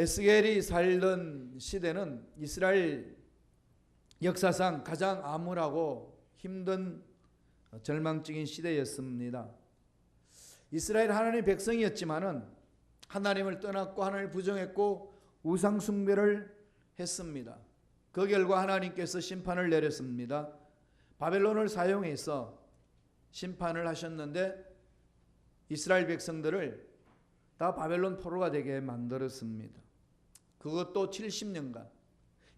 에스겔이 살던 시대는 이스라엘 역사상 가장 암울하고 힘든 절망적인 시대였습니다. 이스라엘 하나님의 백성이었지만은 하나님을 떠났고 하나님을 부정했고 우상 숭배를 했습니다. 그 결과 하나님께서 심판을 내렸습니다. 바벨론을 사용해서 심판을 하셨는데 이스라엘 백성들을 다 바벨론 포로가 되게 만들었습니다. 그것도 70년간.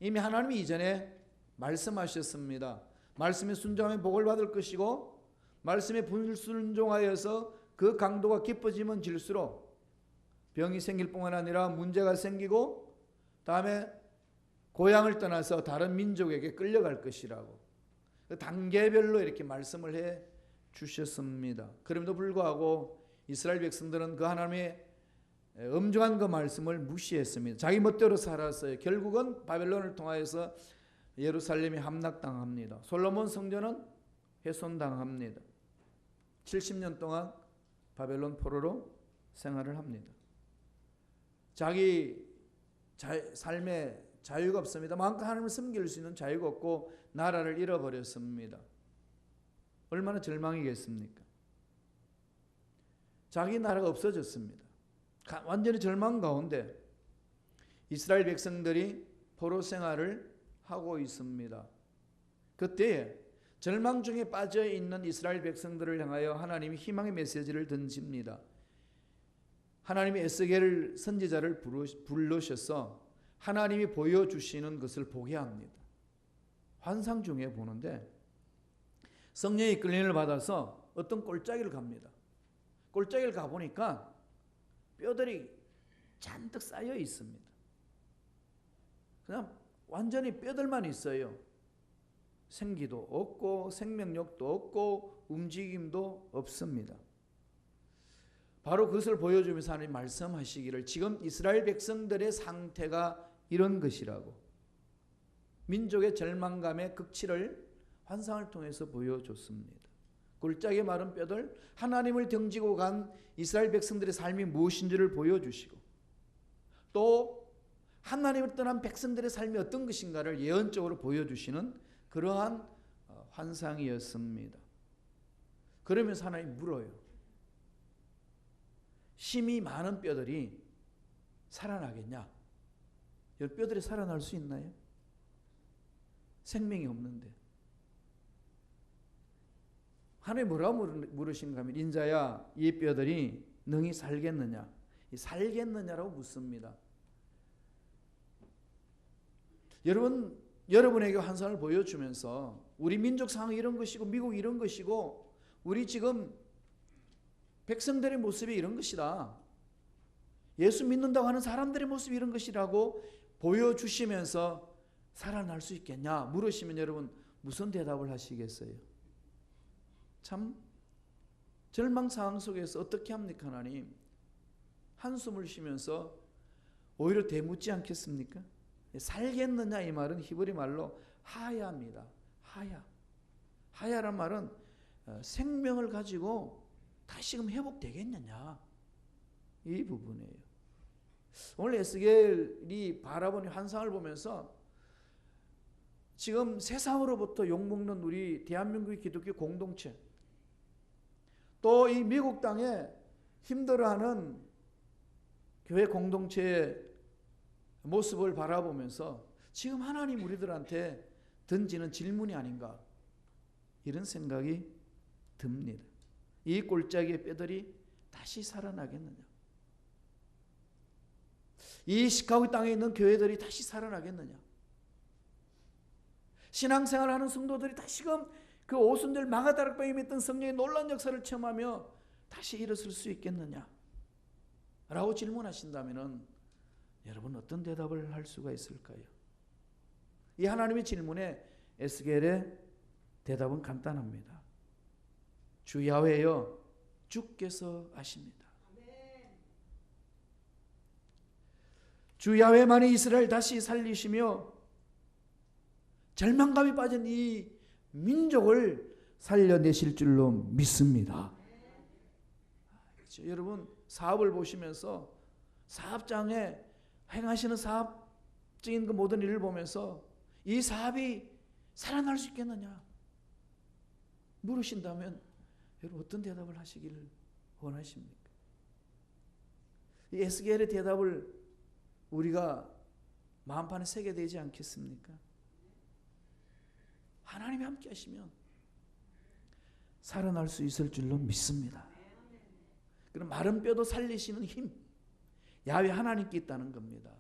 이미 하나님이 이전에 말씀하셨습니다. 말씀에 순종하면 복을 받을 것이고 말씀에 불순종하여서 그 강도가 깊어지면 질수록 병이 생길 뿐만 아니라 문제가 생기고 다음에 고향을 떠나서 다른 민족에게 끌려갈 것이라고 단계별로 이렇게 말씀을 해 주셨습니다. 그럼에도 불구하고 이스라엘 백성들은 그 하나님의 엄중한 그 말씀을 무시했습니다. 자기 멋대로 살았어요. 결국은 바벨론을 통하여서 예루살렘이 함락당합니다. 솔로몬 성전은 훼손당합니다. 70년 동안 바벨론 포로로 생활을 합니다. 자기 삶에 자유가 없습니다. 마음껏 하나님을 섬길 수 있는 자유가 없고 나라를 잃어버렸습니다. 얼마나 절망이겠습니까? 자기 나라가 없어졌습니다. 완전히 절망 가운데 이스라엘 백성들이 포로 생활을 하고 있습니다. 그때 절망 중에 빠져 있는 이스라엘 백성들을 향하여 하나님이 희망의 메시지를 던집니다. 하나님이 에스겔 선지자를 부르셔서 하나님이 보여주시는 것을 보게 합니다. 환상 중에 보는데 성령의 이끌림을 받아서 어떤 골짜기를 갑니다. 골짜기를 가보니까 뼈들이 잔뜩 쌓여 있습니다. 그냥 완전히 뼈들만 있어요. 생기도 없고 생명력도 없고 움직임도 없습니다. 바로 그것을 보여주면서 하나님 말씀하시기를 지금 이스라엘 백성들의 상태가 이런 것이라고 민족의 절망감의 극치를 환상을 통해서 보여줬습니다. 골짜기 마른 뼈들 하나님을 등지고 간 이스라엘 백성들의 삶이 무엇인지를 보여주시고 또 하나님을 떠난 백성들의 삶이 어떤 것인가를 예언적으로 보여주시는 그러한 환상이었습니다. 그러면서 하나님 물어요. 힘이 많은 뼈들이 살아나겠냐? 이 뼈들이 살아날 수 있나요? 생명이 없는데. 하나님 뭐라고 물으신가 하면 인자야 이 뼈들이 능히 살겠느냐? 살겠느냐라고 묻습니다. 여러분에게 환상을 보여주면서 우리 민족 상황이 이런 것이고 미국 이런 것이고 우리 지금 백성들의 모습이 이런 것이다. 예수 믿는다고 하는 사람들의 모습이 이런 것이라고 보여주시면서 살아날 수 있겠냐 물으시면 여러분 무슨 대답을 하시겠어요? 참 절망 상황 속에서 어떻게 합니까 하나님? 한숨을 쉬면서 오히려 대묻지 않겠습니까? 살겠느냐 이 말은 히브리 말로 하야입니다. 하야란 말은 생명을 가지고 다시금 회복되겠느냐 이 부분이에요. 오늘 에스겔이 바라보는 환상을 보면서 지금 세상으로부터 욕먹는 우리 대한민국의 기독교 공동체 또 이 미국 땅에 힘들어하는 교회 공동체의 모습을 바라보면서 지금 하나님 우리들한테 던지는 질문이 아닌가 이런 생각이 듭니다. 이 골짜기의 뼈들이 다시 살아나겠느냐? 이 시카고 땅에 있는 교회들이 다시 살아나겠느냐? 신앙생활하는 성도들이 다시금 그 오순절 마가다락방에 있던 성령의 놀라운 역사를 체험하며 다시 일어설 수 있겠느냐? 라고 질문하신다면 여러분 어떤 대답을 할 수가 있을까요? 이 하나님의 질문에 에스겔의 대답은 간단합니다. 주 야훼여 주께서 아십니다. 주 야훼만이 이스라엘 다시 살리시며 절망감에 빠진 이 민족을 살려내실 줄로 믿습니다. 그렇죠? 여러분 사업을 보시면서 사업장에 행하시는 사업적인 그 모든 일을 보면서 이 사업이 살아날 수 있겠느냐 물으신다면 여러분 어떤 대답을 하시기를 원하십니까? 이 에스겔의 대답을 우리가 마음판에 새겨야 되지 않겠습니까? 하나님이 함께 하시면 살아날 수 있을 줄로 믿습니다. 그럼 마른 뼈도 살리시는 힘, 야훼 하나님께 있다는 겁니다.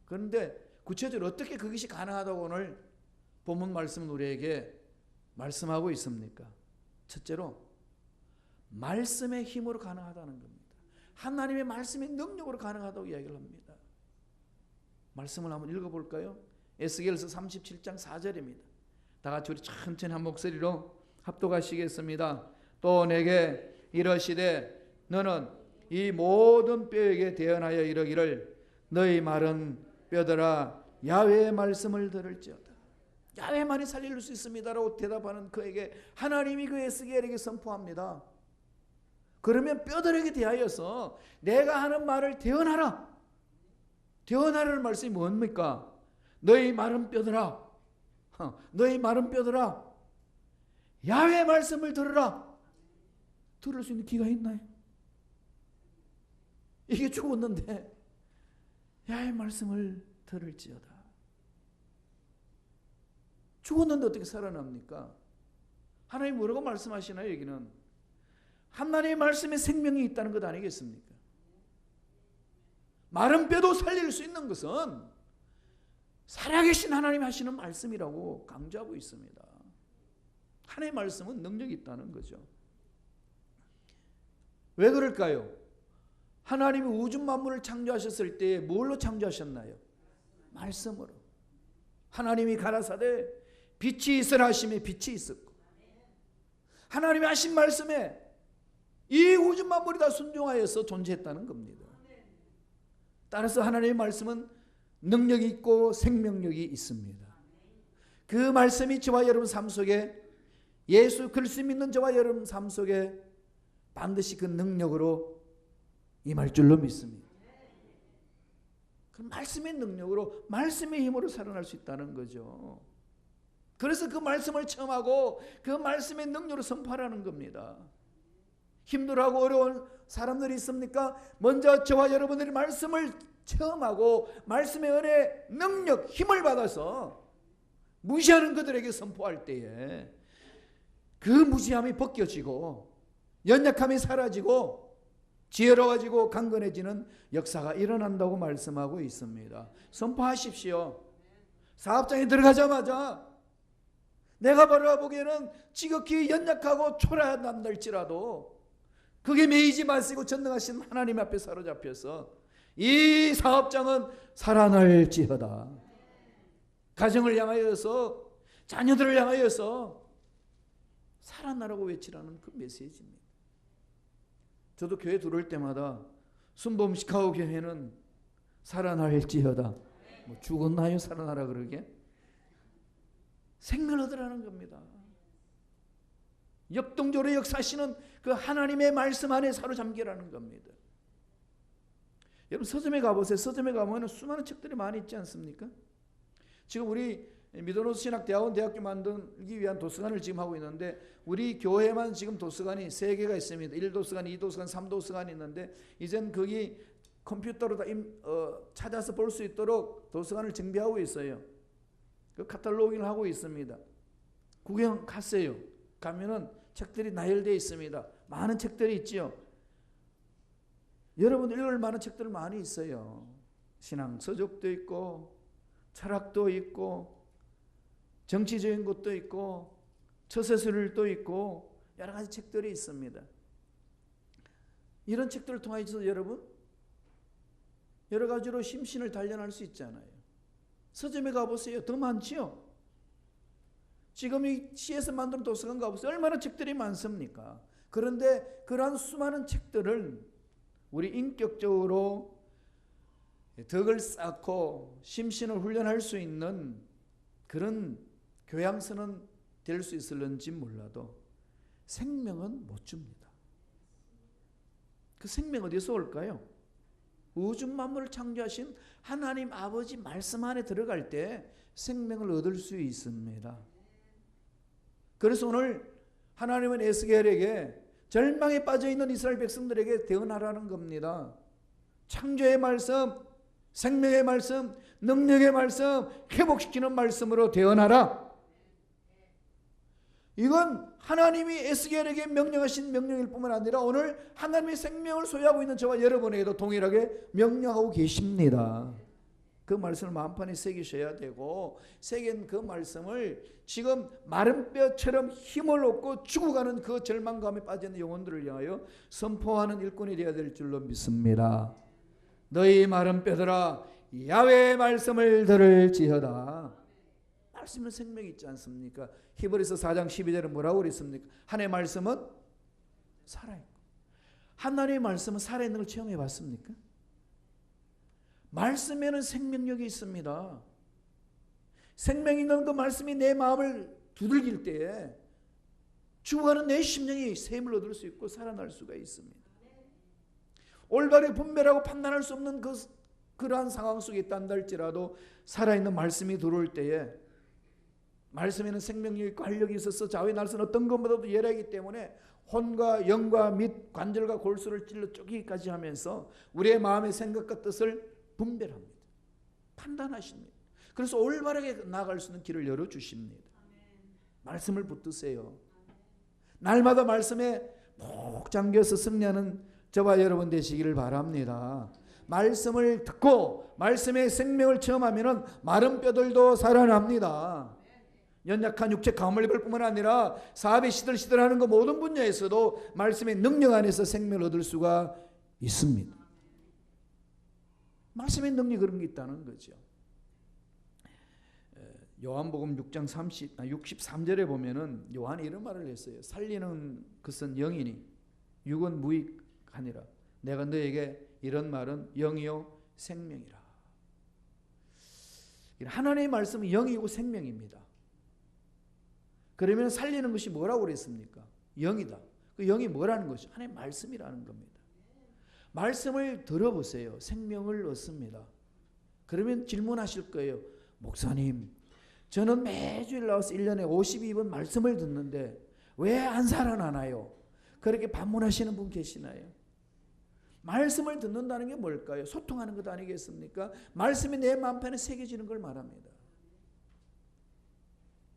그런데 구체적으로 어떻게 그것이 가능하다고 오늘 본문 말씀은 우리에게 말씀하고 있습니까? 첫째로 말씀의 힘으로 가능하다는 겁니다. 하나님의 말씀의 능력으로 가능하다고 이야기를 합니다. 말씀을 한번 읽어볼까요? 에스겔서 37장 4절입니다. 다 같이 우리 천천히 한 목소리로 합독하시겠습니다. 또 내게 이러시되 너는 이 모든 뼈에게 대언하여 이르기를 너희 마른 뼈들아 야훼의 말씀을 들을지어다. 야훼만이 살릴 수 있습니다라고 대답하는 그에게 하나님이 그 에스겔에게 선포합니다. 그러면 뼈들에게 대하여서 내가 하는 말을 대언하라. 대언하라는 말씀이 뭡니까? 너희 마른 뼈들아, 너희 마른 뼈들아 야훼의 말씀을 들으라. 들을 수 있는 귀가 있나요? 이게 죽었는데 야훼의 말씀을 들을지어다. 죽었는데 어떻게 살아납니까? 하나님 뭐라고 말씀하시나요? 여기는 하나님의 말씀에 생명이 있다는 것 아니겠습니까? 마른 뼈도 살릴 수 있는 것은 살아계신 하나님이 하시는 말씀이라고 강조하고 있습니다. 하나님의 말씀은 능력이 있다는 거죠. 왜 그럴까요? 하나님이 우주 만물을 창조하셨을 때 뭘로 창조하셨나요? 말씀으로. 하나님이 가라사대 빛이 있으라 하심에 빛이 있었고, 하나님이 하신 말씀에 이 우주 만물이 다 순종하여서 존재했다는 겁니다. 따라서 하나님의 말씀은 능력이 있고 생명력이 있습니다. 그 말씀이 저와 여러분 삶 속에, 예수 그리스도 믿는 저와 여러분 삶 속에 반드시 그 능력으로 임할 줄로 믿습니다. 그 말씀의 능력으로, 말씀의 힘으로 살아날 수 있다는 거죠. 그래서 그 말씀을 체험하고 그 말씀의 능력으로 선포하라는 겁니다. 힘들어하고 어려운 사람들이 있습니까? 먼저 저와 여러분들이 말씀을 체험하고 말씀의 은혜, 능력, 힘을 받아서 무시하는 그들에게 선포할 때에 그 무시함이 벗겨지고 연약함이 사라지고 지혜로워지고 강건해지는 역사가 일어난다고 말씀하고 있습니다. 선포하십시오. 사업장에 들어가자마자 내가 바라보기에는 지극히 연약하고 초라한날지라도 그게 매이지 마시고 전능하신 하나님 앞에 사로잡혀서 이 사업장은 살아날지어다. 가정을 향하여서, 자녀들을 향하여서 살아나라고 외치라는 그 메시지입니다. 저도 교회 들어올 때마다 순범 시카고 교회는 살아날지어다. 뭐 죽었나요? 살아나라 그러게? 생명을 얻으라는 겁니다. 역동적으로 역사하시는 그 하나님의 말씀 안에 사로잡기라는 겁니다. 여러분 서점에 가보세요. 서점에 가면 수많은 책들이 많이 있지 않습니까? 지금 우리 미도노스 신학대학원 대학교 만들기 위한 도서관을 지금 하고 있는데 우리 교회만 지금 도서관이 3개가 있습니다. 1도서관, 2도서관, 3도서관이 있는데 이젠 거기 컴퓨터로 다 찾아서 볼 수 있도록 도서관을 정비하고 있어요. 그 카탈로그를 하고 있습니다. 구경 갔어요. 가면은 책들이 나열되어 있습니다. 많은 책들이 있지요. 여러분 읽을 만한 책들 많이 있어요. 신앙 서적도 있고 철학도 있고 정치적인 것도 있고 처세술도 있고 여러 가지 책들이 있습니다. 이런 책들을 통해서 여러분 여러 가지로 심신을 단련할 수 있잖아요. 서점에 가보세요. 더 많지요. 지금 이 시에서 만든 도서관 가보세요. 얼마나 책들이 많습니까? 그런데 그러한 수많은 책들을 우리 인격적으로 덕을 쌓고 심신을 훈련할 수 있는 그런 교양서는 될 수 있을는지 몰라도 생명은 못 줍니다. 그 생명 어디서 올까요? 우주 만물을 창조하신 하나님 아버지 말씀 안에 들어갈 때 생명을 얻을 수 있습니다. 그래서 오늘 하나님은 에스겔에게 절망에 빠져있는 이스라엘 백성들에게 대언하라는 겁니다. 창조의 말씀, 생명의 말씀, 능력의 말씀, 회복시키는 말씀으로 대언하라. 이건 하나님이 에스겔에게 명령하신 명령일 뿐만 아니라 오늘 하나님의 생명을 소유하고 있는 저와 여러분에게도 동일하게 명령하고 계십니다. 그 말씀을 마음판에 새기셔야 되고, 새긴 그 말씀을 지금 마른 뼈처럼 힘을 얻고 죽어가는 그 절망감에 빠진 영혼들을 향하여 선포하는 일꾼이 되어야 될 줄로 믿습니다. 너희 마른 뼈들아 야훼의 말씀을 들을지어다. 말씀은 생명이 있지 않습니까? 히브리서 4장 12절은 뭐라고 그랬습니까? 하나님의 말씀은 살아있고. 하나님의 말씀은 살아있는 걸 체험해 봤습니까? 말씀에는 생명력이 있습니다. 생명 있는 그 말씀이 내 마음을 두들길 때에 죽어가는 내 심령이 샘을 얻을 수 있고 살아날 수가 있습니다. 올바르게 분별하고 판단할 수 없는 그러한 상황 속에 있단다 할지라도 살아있는 말씀이 들어올 때에, 말씀에는 생명력이 있고 활력이 있어서 좌우의 날선 어떤 것보다도 예리하기 때문에 혼과 영과 및 관절과 골수를 찔러 쪼개기까지 하면서 우리의 마음의 생각과 뜻을 분별합니다. 판단하십니다. 그래서 올바르게 나아갈 수 있는 길을 열어주십니다. 말씀을 붙드세요. 날마다 말씀에 푹 잠겨서 승리하는 저와 여러분 되시기를 바랍니다. 말씀을 듣고 말씀의 생명을 체험하면 마른 뼈들도 살아납니다. 연약한 육체 가물을 입을 뿐만 아니라 사업이 시들시들하는 그 모든 분야에서도 말씀의 능력 안에서 생명을 얻을 수가 있습니다. 말씀의 능력이 그런 게 있다는 거죠. 요한복음 6장 63절에 보면은 요한이 이런 말을 했어요. 살리는 것은 영이니 육은 무익하니라. 내가 너에게 이런 말은 영이요 생명이라. 하나님의 말씀은 영이고 생명입니다. 그러면 살리는 것이 뭐라고 그랬습니까? 영이다. 그 영이 뭐라는 것이? 하나님의 말씀이라는 겁니다. 말씀을 들어보세요. 생명을 얻습니다. 그러면 질문하실 거예요. 목사님, 저는 매주일 나와서 1년에 52번 말씀을 듣는데 왜 안 살아나나요? 그렇게 반문하시는 분 계시나요? 말씀을 듣는다는 게 뭘까요? 소통하는 것 아니겠습니까? 말씀이 내 마음판에 새겨지는 걸 말합니다.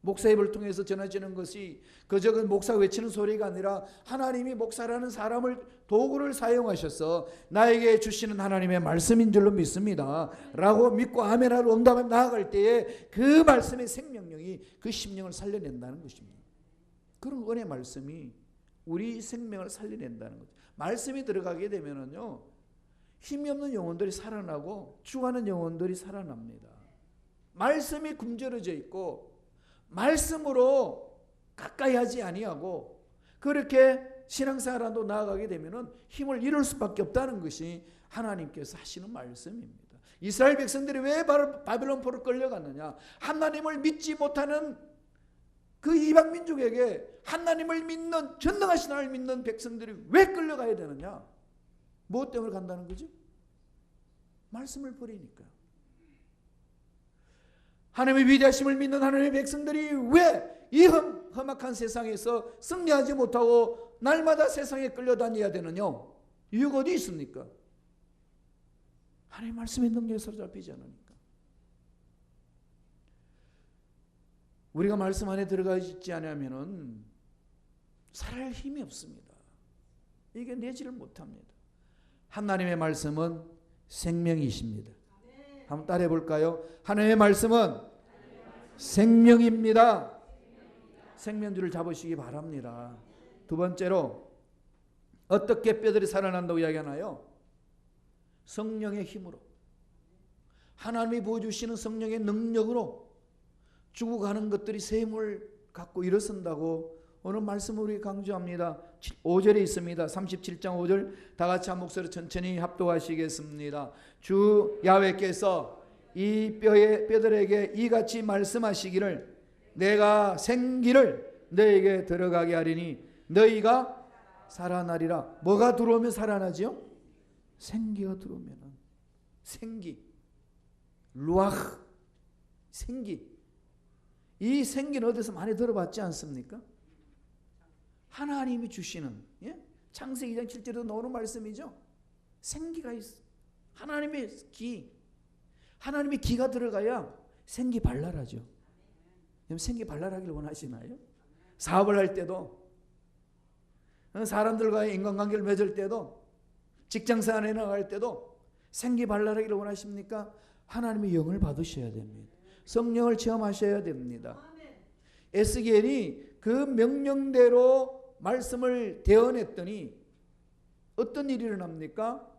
목사 입을 통해서 전해지는 것이 그저 목사가 외치는 소리가 아니라 하나님이 목사라는 사람을 도구를 사용하셔서 나에게 주시는 하나님의 말씀인 줄로 믿습니다 라고 믿고 아멘하러 응답에 나아갈 때에 그 말씀의 생명력이 그 심령을 살려낸다는 것입니다. 그런 은혜 말씀이 우리 생명을 살려낸다는 거죠. 말씀이 들어가게 되면은요, 힘이 없는 영혼들이 살아나고 죽어가는 영혼들이 살아납니다. 말씀이 굶주려져 있고 말씀으로 가까이 하지 아니하고 그렇게 신앙생활도 나아가게 되면은 힘을 잃을 수밖에 없다는 것이 하나님께서 하시는 말씀입니다. 이스라엘 백성들이 왜 바벨론 포로 끌려갔느냐? 하나님을 믿지 못하는 그 이방 민족에게 하나님을 믿는, 전능하신 하나님을 믿는 백성들이 왜 끌려가야 되느냐? 무엇 때문에 간다는 거죠? 말씀을 버리니까요. 하나님의 위대하심을 믿는 하나님의 백성들이 왜 이 험악한 세상에서 승리하지 못하고 날마다 세상에 끌려다녀야 되느냐? 이유가 어디 있습니까? 하나님의 말씀의 능력에 사로잡히지 않으니까. 우리가 말씀 안에 들어가 있지 않으면 살아갈 힘이 없습니다. 이게 내지를 못합니다. 하나님의 말씀은 생명이십니다. 한번 따라해 볼까요? 하나님의 말씀은 생명입니다. 생명줄을 잡으시기 바랍니다. 두 번째로 어떻게 뼈들이 살아난다고 이야기하나요? 성령의 힘으로, 하나님이 부어주시는 성령의 능력으로 죽어가는 것들이 샘을 갖고 일어선다고 오늘 말씀을 우리 강조합니다. 5절에 있습니다. 37장 5절 다 같이 한 목소리로 천천히 합독하시겠습니다. 주 야훼께서 이 뼈들에게 이같이 말씀하시기를 내가 생기를 너에게 들어가게 하리니 너희가 살아나리라. 뭐가 들어오면 살아나지요? 생기가 들어오면. 생기, 루아흐, 생기. 이 생기는 어디서 많이 들어봤지 않습니까? 하나님이 주시는, 예? 창세기 2장 7절에도 나오는 말씀이죠. 생기가 있어. 하나님의 기, 하나님의 기가 들어가야 생기 발랄하죠. 생기 발랄하기를 원하시나요? 사업을 할 때도, 사람들과의 인간관계를 맺을 때도, 직장생활에 나갈 때도 생기 발랄하기를 원하십니까? 하나님의 영을 받으셔야 됩니다. 성령을 체험하셔야 됩니다. 에스겔이 그 명령대로 말씀을 대언했더니 어떤 일이 일어납니까?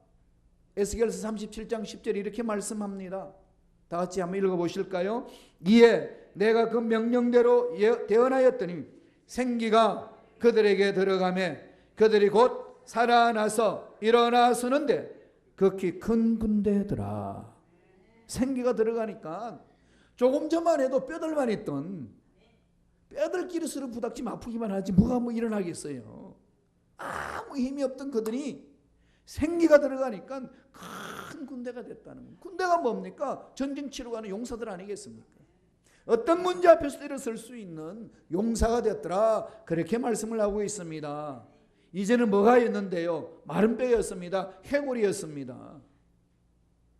에스겔서 37장 10절에 이렇게 말씀합니다. 다 같이 한번 읽어보실까요? 이에 내가 그 명령대로 대언하였더니 생기가 그들에게 들어가매 그들이 곧 살아나서 일어나 서는데 극히 큰 군대더라. 생기가 들어가니까 조금 전만 해도 뼈들만 있던, 뼈들끼리 서로 부닥치면 아프기만 하지 뭐가 뭐 일어나겠어요. 아무 힘이 없던 그들이 생기가 들어가니까 큰 군대가 됐다는 거예요. 군대가 뭡니까? 전쟁 치러 가는 용사들 아니겠습니까? 어떤 문제 앞에서 일어설 수 있는 용사가 됐더라. 그렇게 말씀을 하고 있습니다. 이제는 뭐가 있는데요? 마른 뼈였습니다. 해골이었습니다.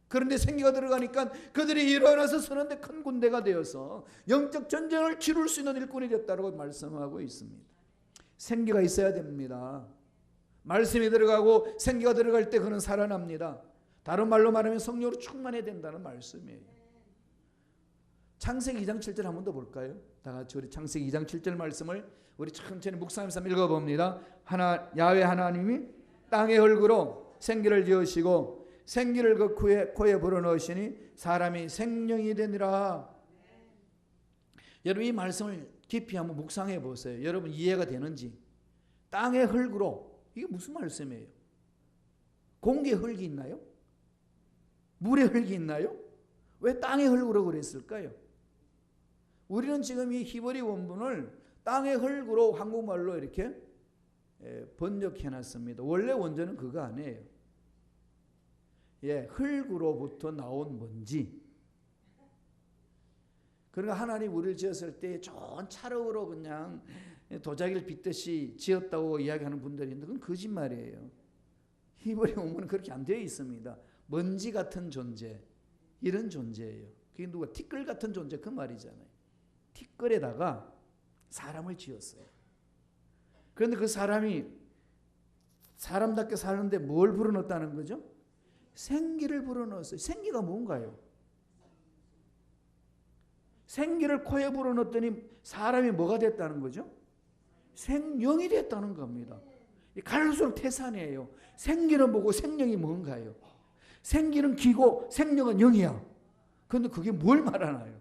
그런데 생기가 들어가니까 그들이 일어나서 서는데 큰 군대가 되어서 영적 전쟁을 치룰 수 있는 일꾼이 됐다고 말씀하고 있습니다. 생기가 있어야 됩니다. 말씀이 들어가고 생기가 들어갈 때 그는 살아납니다. 다른 말로 말하면 성령으로 충만해야 된다는 말씀이에요. 창세기 2장 7절 한 번 더 볼까요? 다 같이 우리 창세기 2장 7절 말씀을 우리 천천히 묵상하면서 읽어봅니다. 야훼 하나님이 땅의 흙으로 생기를 지으시고 생기를 그 코에 불어넣으시니 사람이 생명이 되니라. 여러분 이 말씀을 깊이 한번 묵상해 보세요. 여러분 이해가 되는지. 땅의 흙으로, 이게 무슨 말씀이에요? 공기에 흙이 있나요? 물에 흙이 있나요? 왜 땅의 흙으로 그랬을까요? 우리는 지금 이 히브리 원문을 땅의 흙으로 한국말로 이렇게 번역해 놨습니다. 원래 원전은 그거 아니에요. 흙으로부터 나온 먼지. 그러니까 하나님 우리를 지었을 때 좋은 찰흙으로 그냥 도자기를 빚듯이 지었다고 이야기하는 분들이 있는데 그건 거짓말이에요. 히브리 원문은 그렇게 안 되어 있습니다. 먼지 같은 존재, 이런 존재예요. 그게 누가 티끌 같은 존재 그 말이잖아요. 티끌에다가 사람을 지었어요. 그런데 그 사람이 사람답게 사는데 뭘 불어넣었다는 거죠? 생기를 불어넣었어요. 생기가 뭔가요? 생기를 코에 불어넣었더니 사람이 뭐가 됐다는 거죠? 생명이 됐다는 겁니다. 갈수록 태산이에요. 생기는 뭐고 생명이 뭔가요? 생기는 기고 생명은 영이야. 그런데 그게 뭘 말하나요?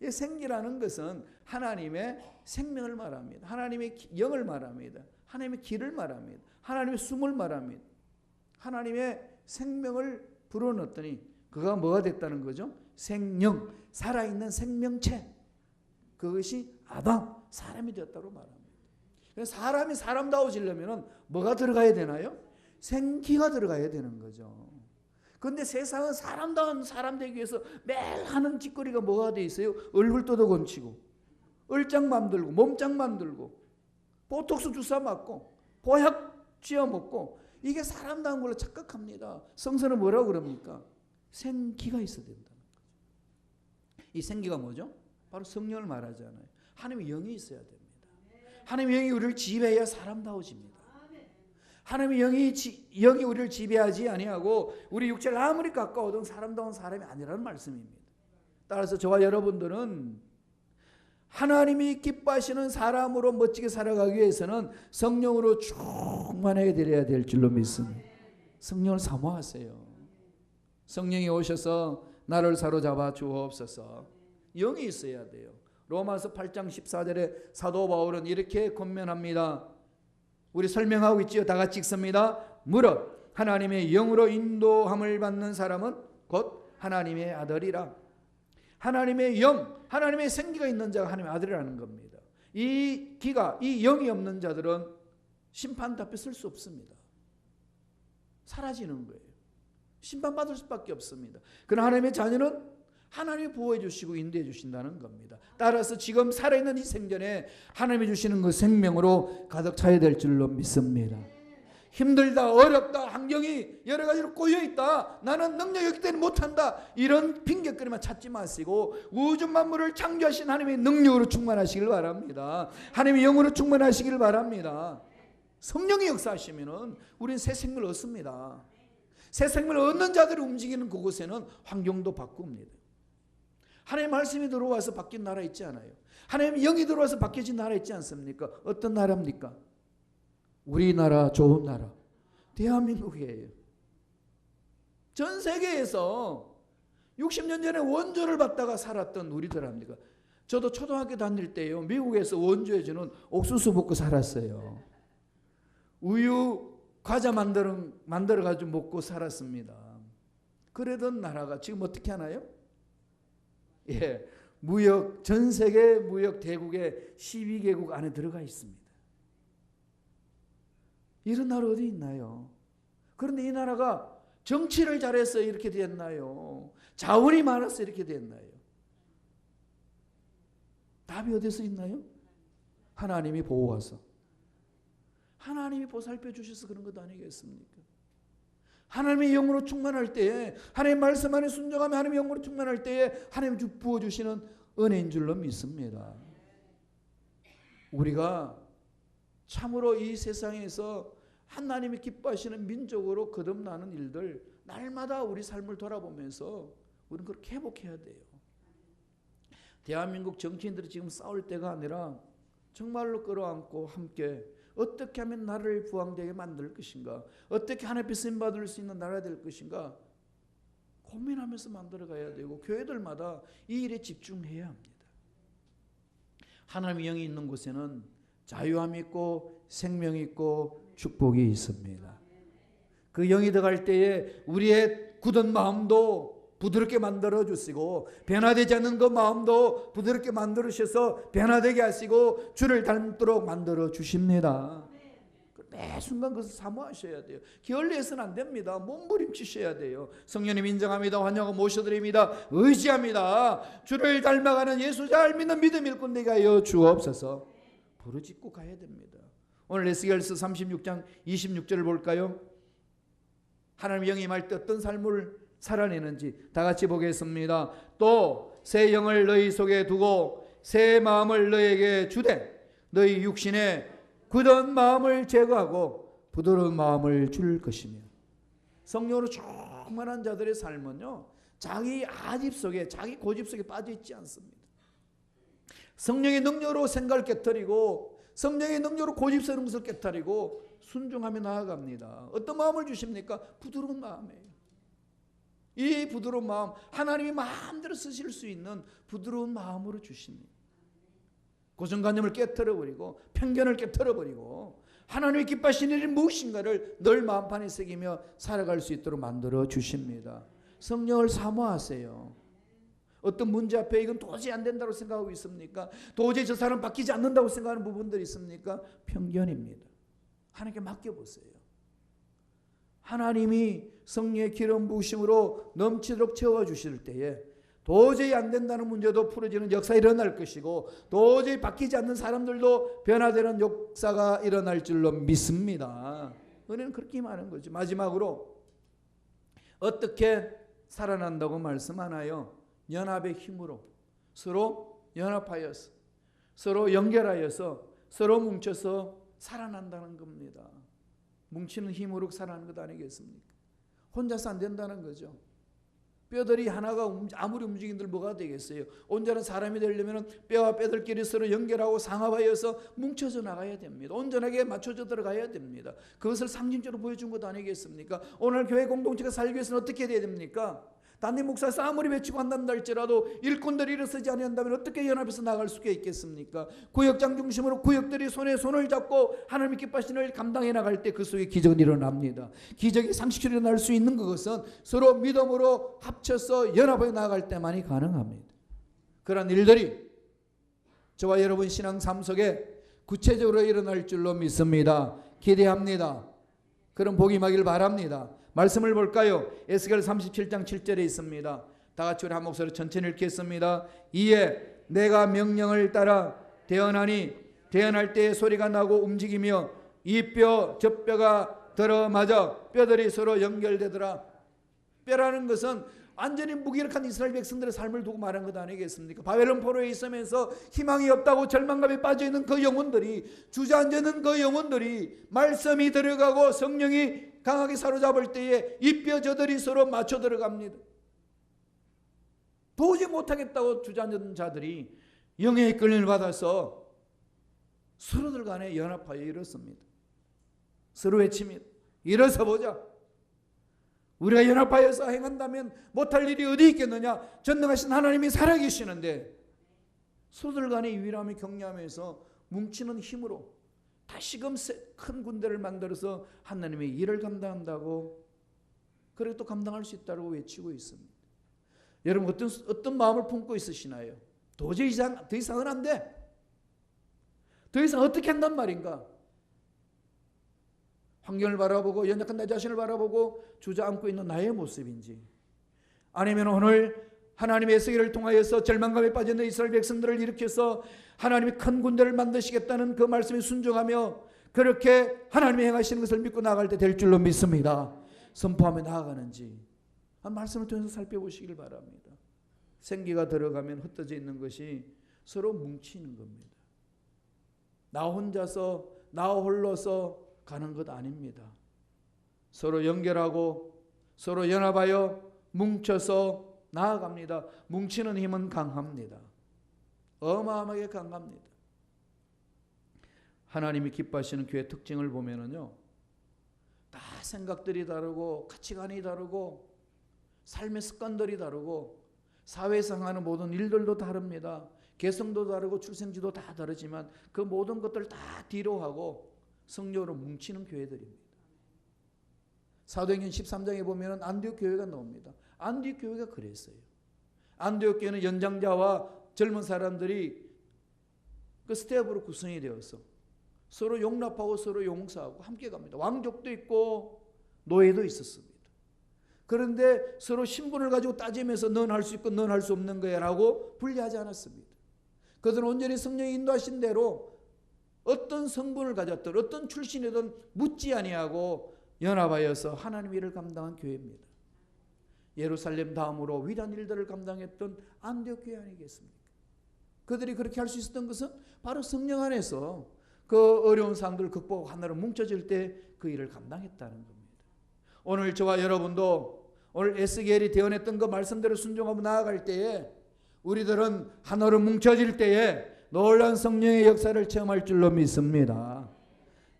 생기라는 것은 하나님의 생명을 말합니다. 하나님의 영을 말합니다. 하나님의 기를 말합니다. 하나님의 숨을 말합니다. 하나님의 생명을 불어넣었더니 그가 뭐가 됐다는 거죠? 생명, 살아있는 생명체. 그것이 아담, 사람이 되었다고 말합니다. 사람이 사람다워지려면 뭐가 들어가야 되나요? 생기가 들어가야 되는 거죠. 그런데 세상은 사람다운 사람 되기 위해서 매일 하는 짓거리가 뭐가 돼 있어요? 얼굴 뜯어 건치고, 얼짱 만들고, 몸짱 만들고, 보톡스 주사 맞고, 보약 쥐어 먹고, 이게 사람다운 걸로 착각합니다. 성서는 뭐라고 그럽니까? 생기가 있어야 된다는 거죠. 이 생기가 뭐죠? 바로 성령을 말하잖아요. 하나님의 영이 있어야 됩니다. 하나님의 영이 우리를 지배해야 사람다워집니다. 하나님의 영이 우리를 지배하지 아니하고 우리 육체를 아무리 가까워도 사람다운 사람이 아니라는 말씀입니다. 따라서 저와 여러분들은 하나님이 기뻐하시는 사람으로 멋지게 살아가기 위해서는 성령으로 충만하게 되어야 될 줄로 믿습니다. 성령을 사모하세요. 성령이 오셔서 나를 사로잡아 주옵소서. 영이 있어야 돼요. 로마서 8장 14절에 사도 바울은 이렇게 권면합니다. 우리 설명하고 있지요. 다 같이 읽습니다. 무릇 하나님의 영으로 인도함을 받는 사람은 곧 하나님의 아들이라. 하나님의 영, 하나님의 생기가 있는 자가 하나님의 아들이라는 겁니다. 이 기가, 이 영이 없는 자들은 심판 앞에 설 수 없습니다. 사라지는 거예요. 심판받을 수밖에 없습니다. 그러나 하나님의 자녀는 하나님이 보호해 주시고 인도해 주신다는 겁니다. 따라서 지금 살아있는 이 생전에 하나님이 주시는 그 생명으로 가득 차야 될 줄로 믿습니다. 힘들다, 어렵다, 환경이 여러 가지로 꼬여있다, 나는 능력이 없기 때문에 못한다, 이런 핑계거리만 찾지 마시고 우주 만물을 창조하신 하나님의 능력으로 충만하시길 바랍니다. 하나님의 영으로 충만하시길 바랍니다. 성령이 역사하시면은 우리는 새 생명을 얻습니다. 새 생명을 얻는 자들이 움직이는 그곳에는 환경도 바꿉니다. 하나님의 말씀이 들어와서 바뀐 나라 있지 않아요? 하나님의 영이 들어와서 바뀌어진 나라 있지 않습니까? 어떤 나라입니까? 우리나라, 좋은 나라, 대한민국이에요. 전 세계에서 60년 전에 원조를 받다가 살았던 우리들 합니까? 저도 초등학교 다닐 때요, 미국에서 원조에 주는 옥수수 먹고 살았어요. 우유, 과자 만들어가지고 먹고 살았습니다. 그러던 나라가 지금 어떻게 하나요? 예, 전 세계 무역 대국의 12개국 안에 들어가 있습니다. 이런 나라 어디 있나요? 그런데 이 나라가 정치를 잘해서 이렇게 됐나요? 자원이 많아서 이렇게 됐나요? 답이 어디서 있나요? 하나님이 보호하서, 하나님이 보살펴 주셔서 그런 것 아니겠습니까? 하나님의 영으로 충만할 때에, 하나님의 말씀 안에 순종하며 하나님의 영으로 충만할 때에 하나님이 부어주시는 은혜인 줄로 믿습니다. 우리가 참으로 이 세상에서 하나님이 기뻐하시는 민족으로 거듭나는 일들, 날마다 우리 삶을 돌아보면서 우리는 그렇게 회복해야 돼요. 대한민국 정치인들이 지금 싸울 때가 아니라 정말로 끌어안고 함께 어떻게 하면 나라를 부강되게 만들 것인가, 어떻게 하나님 앞에 쓰임받을 수 있는 나라가 될 것인가 고민하면서 만들어가야 되고, 교회들마다 이 일에 집중해야 합니다. 하나님의 영이 있는 곳에는 자유함이 있고 생명이 있고 축복이 있습니다. 그 영이 들어갈 때에 우리의 굳은 마음도 부드럽게 만들어 주시고, 변화되지 않는 그 마음도 부드럽게 만들어 주셔서 변화되게 하시고 주를 닮도록 만들어 주십니다. 매 순간 그것을 사모하셔야 돼요. 게을리해서는 안 됩니다. 몸부림치셔야 돼요. 성령님 인정합니다. 환영하고 모셔드립니다. 의지합니다. 주를 닮아가는 예수 잘 믿는 믿음 일꾼 되게 하여 주옵소서. 부르짖고 가야 됩니다. 오늘 에스겔서 36장 26절을 볼까요? 하나님의 영이 임할 때 어떤 삶을 살아내는지 다 같이 보겠습니다. 또 새 영을 너희 속에 두고 새 마음을 너희에게 주되 너희 육신에 굳은 마음을 제거하고 부드러운 마음을 줄 것이며. 성령으로 충만한 자들의 삶은요, 자기 아집 속에, 자기 고집 속에 빠져 있지 않습니다. 성령의 능력으로 생각을 깨트리고, 성령의 능력으로 고집스러운 것을 깨트리고 순종하며 나아갑니다. 어떤 마음을 주십니까? 부드러운 마음이에요. 이 부드러운 마음, 하나님이 마음대로 쓰실 수 있는 부드러운 마음으로 주십니다. 고정관념을 깨트려버리고 편견을 깨트려버리고 하나님이 기뻐하시는 일이 무엇인가를 늘 마음판에 새기며 살아갈 수 있도록 만들어 주십니다. 성령을 사모하세요. 어떤 문제 앞에 이건 도저히 안 된다고 생각하고 있습니까? 도저히 저 사람 바뀌지 않는다고 생각하는 부분들이 있습니까? 편견입니다. 하나님께 맡겨보세요. 하나님이 성령의 기름 부으심으로 넘치도록 채워주실 때에 도저히 안 된다는 문제도 풀어지는 역사가 일어날 것이고, 도저히 바뀌지 않는 사람들도 변화되는 역사가 일어날 줄로 믿습니다. 은혜는 그렇게 임하는 거죠. 마지막으로 어떻게 살아난다고 말씀하나요? 연합의 힘으로, 서로 연합하여서, 서로 연결하여서, 서로 뭉쳐서 살아난다는 겁니다. 뭉치는 힘으로 살아나는 것 아니겠습니까? 혼자서 안 된다는 거죠. 뼈들이 하나가 아무리 움직인들 뭐가 되겠어요? 온전한 사람이 되려면 뼈와 뼈들끼리 서로 연결하고 상합하여서 뭉쳐져 나가야 됩니다. 온전하게 맞춰져 들어가야 됩니다. 그것을 상징적으로 보여준 것 아니겠습니까? 오늘 교회 공동체가 살기 위해서는 어떻게 해야 됩니까? 담임 목사에서 아무리 외치고 한단다 할지라도 일꾼들이 일어서지 않는다면 어떻게 연합해서 나갈 수가 있겠습니까? 구역장 중심으로 구역들이 손에 손을 잡고 하나님의 기뻐하시는 일 감당해 나갈 때 그 속에 기적이 일어납니다. 기적이 상식적으로 일어날 수 있는 그것은 서로 믿음으로 합쳐서 연합해 나갈 때만이 가능합니다. 그런 일들이 저와 여러분 신앙 삶 속에 구체적으로 일어날 줄로 믿습니다. 기대합니다. 그런 복이 임하길 바랍니다. 말씀을 볼까요? 에스겔 37장 7절에 있습니다. 다 같이 우리 한 목소리로 천천히 읽겠습니다. 이에 내가 명령을 따라 대언하니 대언할 때에 소리가 나고 움직이며 이 뼈 저 뼈가 들어맞아 뼈들이 서로 연결되더라. 뼈라는 것은 완전히 무기력한 이스라엘 백성들의 삶을 두고 말한 것 아니겠습니까? 바벨론 포로에 있으면서 희망이 없다고 절망감에 빠져있는 그 영혼들이, 주저앉는 그 영혼들이 말씀이 들어가고 성령이 강하게 사로잡을 때에 이 뼈 저들이 서로 맞춰 들어갑니다. 도저히 못하겠다고 주저앉은 자들이 영의 이끌림을 받아서 서로들 간에 연합하여 일었습니다. 서로 외칩니다. 일어서 보자. 우리가 연합하여서 행한다면 못할 일이 어디 있겠느냐. 전능하신 하나님이 살아계시는데 서로들 간의 유일함을 격려하면서 뭉치는 힘으로 다시금 큰 군대를 만들어서 하나님의 일을 감당한다고, 그리고 또 감당할 수 있다고 외치고 있습니다. 여러분 어떤 마음을 품고 있으시나요? 도저히 더 이상은 안 돼. 더 이상 어떻게 한단 말인가? 환경을 바라보고 연약한 내 자신을 바라보고 주저앉고 있는 나의 모습인지, 아니면 오늘 하나님의 에스겔을 통하여서 절망감에 빠져있는 이스라엘 백성들을 일으켜서 하나님이 큰 군대를 만드시겠다는 그 말씀에 순종하며 그렇게 하나님이 행하시는 것을 믿고 나아갈 때 될 줄로 믿습니다. 선포하며 나아가는지 한 말씀을 통해서 살펴보시길 바랍니다. 생기가 들어가면 흩어져 있는 것이 서로 뭉치는 겁니다. 나 혼자서 나 홀로서 가는 것 아닙니다. 서로 연결하고 서로 연합하여 뭉쳐서 나아갑니다. 뭉치는 힘은 강합니다. 어마어마하게 강합니다. 하나님이 기뻐하시는 교회 특징을 보면은요, 다 생각들이 다르고 가치관이 다르고 삶의 습관들이 다르고 사회에서 하는 모든 일들도 다릅니다. 개성도 다르고 출생지도 다 다르지만 그 모든 것들을 다 뒤로 하고 성령으로 뭉치는 교회들입니다. 사도행전 13장에 보면 안디옥 교회가 나옵니다. 안디옥 교회가 그랬어요. 안디옥 교회는 연장자와 젊은 사람들이 그 스텝으로 구성이 되어서 서로 용납하고 서로 용서하고 함께 갑니다. 왕족도 있고 노예도 있었습니다. 그런데 서로 신분을 가지고 따지면서 넌 할 수 있고 넌 할 수 없는 거야 라고 분리하지 않았습니다. 그들은 온전히 성령이 인도하신 대로 어떤 성분을 가졌든 어떤 출신이든 묻지 아니하고 연합하여서 하나님의 일을 감당한 교회입니다. 예루살렘 다음으로 위대한 일들을 감당했던 안디옥 교회 아니겠습니까? 그들이 그렇게 할 수 있었던 것은 바로 성령 안에서 그 어려운 상황들을 극복하고 하나로 뭉쳐질 때 그 일을 감당했다는 겁니다. 오늘 저와 여러분도 오늘 에스겔이 대언했던 그 말씀대로 순종하고 나아갈 때에 우리들은 하나로 뭉쳐질 때에 놀라운 성령의 역사를 체험할 줄로 믿습니다.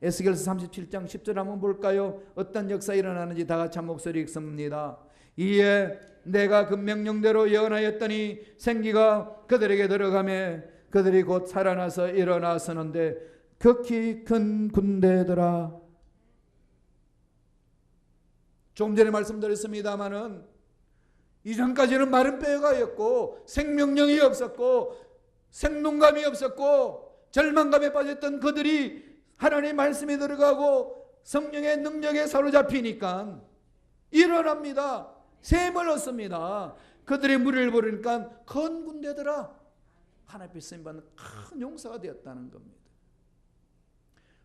에스겔서 37장 10절 한번 볼까요? 어떤 역사 일어나는지 다 같이 한 목소리 읽습니다. 이에 내가 그 명령대로 예언하였더니 생기가 그들에게 들어가매 그들이 곧 살아나서 일어나 서는데 극히 큰 군대더라. 좀 전에 말씀드렸습니다마는 이전까지는 마른 뼈가였고 생명력이 없었고 생동감이 없었고 절망감에 빠졌던 그들이 하나님의 말씀에 들어가고 성령의 능력에 사로잡히니까 일어납니다. 셈을 얻습니다. 그들의 무리를 보니까 큰 군대더라. 하나님 앞에 쓰임받는 큰 용사가 되었다는 겁니다.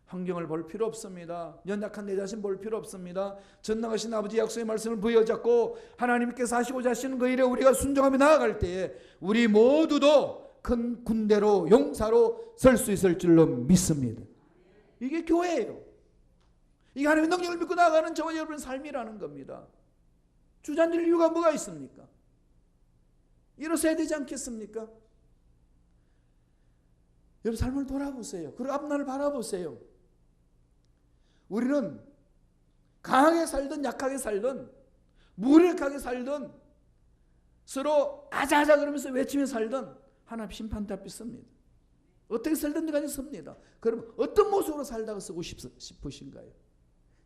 환경을 볼 필요 없습니다. 연약한 내 자신 볼 필요 없습니다. 전능하신 아버지 약속의 말씀을 부여잡고 하나님께서 하시고자 하시는 그 일에 우리가 순종하며 나아갈 때에 우리 모두도 큰 군대로 용사로 설 수 있을 줄로 믿습니다. 이게 교회예요. 이게 하나님의 능력을 믿고 나아가는 저와 여러분의 삶이라는 겁니다. 주저앉을 이유가 뭐가 있습니까? 일어서야 되지 않겠습니까? 여러분 삶을 돌아보세요. 그리고 앞날을 바라보세요. 우리는 강하게 살든 약하게 살든 무력하게 살든 서로 아자아자 그러면서 외치며 살든 하나님 심판대 앞에 섭니다. 어떻게 살든지 간에 섭니다. 그러면 어떤 모습으로 살다가 쓰고 싶으신가요?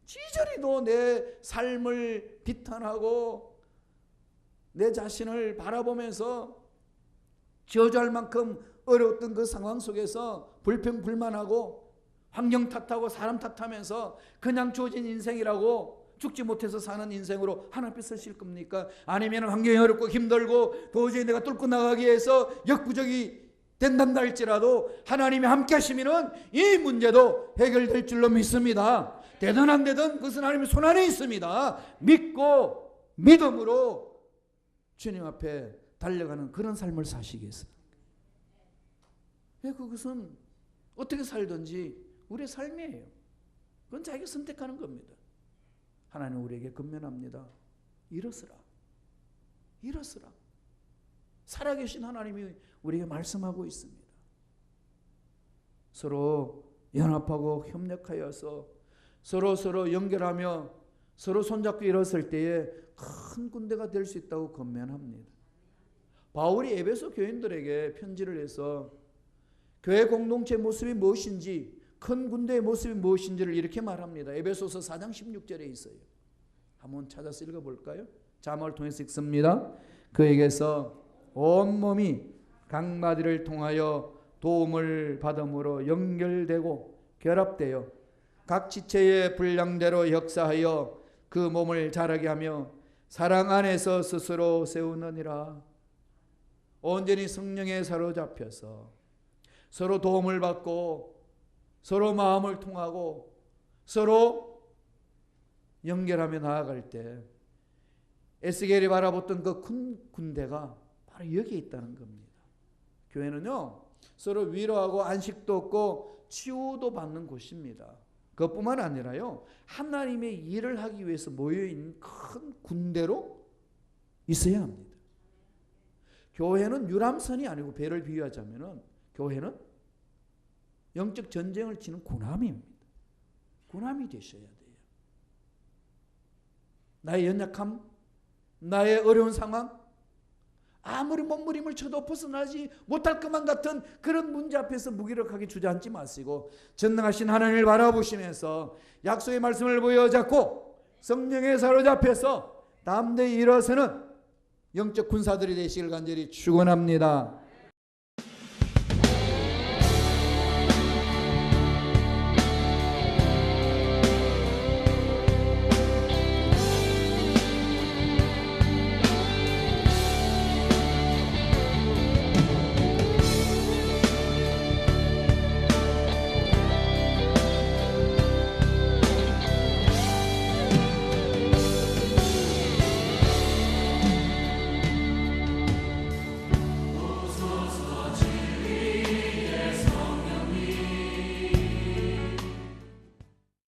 지저리도 내 삶을 비탄하고 내 자신을 바라보면서 저주할 만큼 어려웠던 그 상황 속에서 불평불만하고 환경 탓하고 사람 탓하면서 그냥 주어진 인생이라고 죽지 못해서 사는 인생으로 하나님 앞에 서실 겁니까? 아니면 환경이 어렵고 힘들고 도저히 내가 뚫고 나가기 위해서 역부족이 된단다 할지라도 하나님이 함께 하시면은 이 문제도 해결될 줄로 믿습니다. 되든 안 되든 그것은 하나님의 손 안에 있습니다. 믿고 믿음으로 주님 앞에 달려가는 그런 삶을 사시겠습니까? 그것은 어떻게 살든지 우리의 삶이에요. 그건 자기가 선택하는 겁니다. 하나님 우리에게 권면합니다. 일어서라. 일어서라. 살아계신 하나님이 우리에게 말씀하고 있습니다. 서로 연합하고 협력하여서 서로 연결하며 서로 손잡고 일어설 때에 큰 군대가 될 수 있다고 권면합니다. 바울이 에베소 교인들에게 편지를 해서 교회 공동체 모습이 무엇인지, 큰 군대의 모습이 무엇인지를 이렇게 말합니다. 에베소서 4장 16절에 있어요. 한번 찾아서 읽어볼까요? 자막을 통해서 읽습니다. 그에게서 온몸이 각마디를 통하여 도움을 받음으로 연결되고 결합되어 각 지체의 분량대로 역사하여 그 몸을 자라게 하며 사랑 안에서 스스로 세우느니라. 온전히 성령에 사로잡혀서 서로 도움을 받고 서로 마음을 통하고 서로 연결하며 나아갈 때 에스겔이 바라봤던 그 큰 군대가 바로 여기에 있다는 겁니다. 교회는요, 서로 위로하고 안식도 얻고 치유도 받는 곳입니다. 그것뿐만 아니라요, 하나님의 일을 하기 위해서 모여있는 큰 군대로 있어야 합니다. 교회는 유람선이 아니고, 배를 비유하자면은 교회는 영적 전쟁을 치는 군함입니다. 군함이 되셔야 돼요. 나의 연약함, 나의 어려운 상황, 아무리 몸부림을 쳐도 벗어나지 못할 것만 같은 그런 문제 앞에서 무기력하게 주저앉지 마시고 전능하신 하나님을 바라보시면서 약속의 말씀을 부여잡고 성령에 사로잡혀서 담대히 일어서는 영적 군사들이 되시길 간절히 축원합니다.